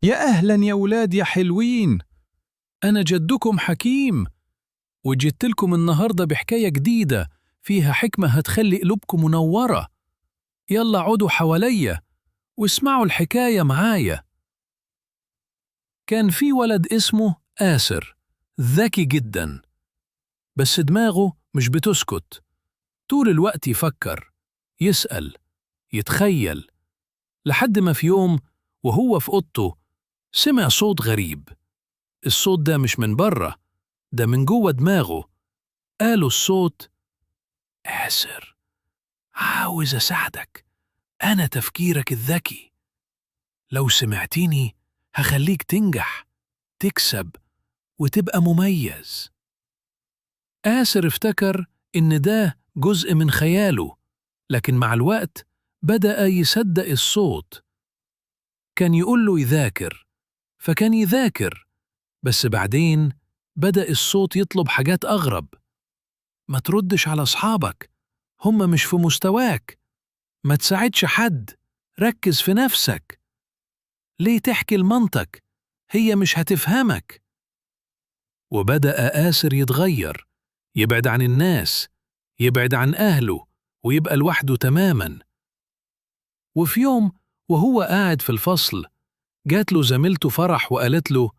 يا أهلا يا ولاد يا حلوين. أنا جدكم حكيم، وجدت لكم النهاردة بحكاية جديدة فيها حكمة هتخلي قلوبكم منورة. يلا عودوا حواليا واسمعوا الحكاية معايا. كان في ولد اسمه آسر، ذكي جدا، بس دماغه مش بتسكت. طول الوقت يفكر، يسأل، يتخيل، لحد ما في يوم وهو في أوضته سمع صوت غريب. الصوت ده مش من بره، ده من جوه دماغه. قالوا الصوت: آسر، عاوز أساعدك، أنا تفكيرك الذكي. لو سمعتيني هخليك تنجح، تكسب، وتبقى مميز. آسر افتكر إن ده جزء من خياله، لكن مع الوقت بدأ يصدق الصوت. كان يقول له يذاكر، فكان يذاكر، بس بعدين بدأ الصوت يطلب حاجات أغرب. ما تردش على أصحابك، هم مش في مستواك. ما تساعدش حد، ركز في نفسك. ليه تحكي لمامتك؟ هي مش هتفهمك. وبدأ آسر يتغير، يبعد عن الناس، يبعد عن أهله، ويبقى لوحده تماما. وفي يوم وهو قاعد في الفصل، جات له زميلته فرح وقالت له: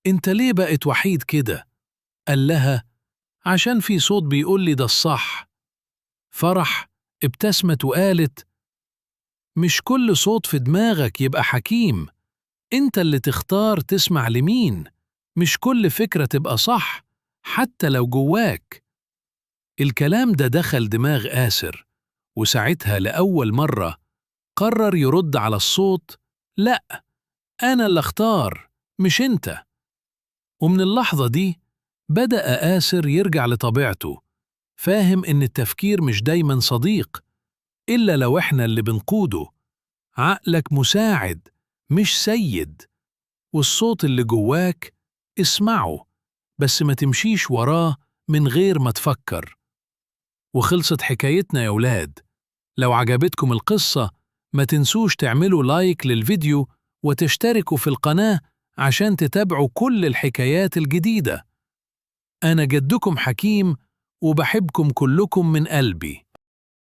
انت ليه بقيت وحيد كده؟ قال لها: عشان في صوت بيقول لي ده الصح. فرح ابتسمت وقالت: مش كل صوت في دماغك يبقى حكيم، انت اللي تختار تسمع لمين. مش كل فكرة تبقى صح حتى لو جواك. الكلام ده دخل دماغ آسر، وساعتها لأول مرة قرر يرد على الصوت: لأ، أنا اللي اختار، مش انت. ومن اللحظة دي بدأ آسر يرجع لطبيعته، فاهم إن التفكير مش دايما صديق إلا لو إحنا اللي بنقوده. عقلك مساعد مش سيد، والصوت اللي جواك اسمعه، بس ما تمشيش وراه من غير ما تفكر. وخلصت حكايتنا يا ولاد. لو عجبتكم القصة ما تنسوش تعملوا لايك للفيديو وتشتركوا في القناة عشان تتابعوا كل الحكايات الجديدة. أنا جدكم حكيم، وبحبكم كلكم من قلبي.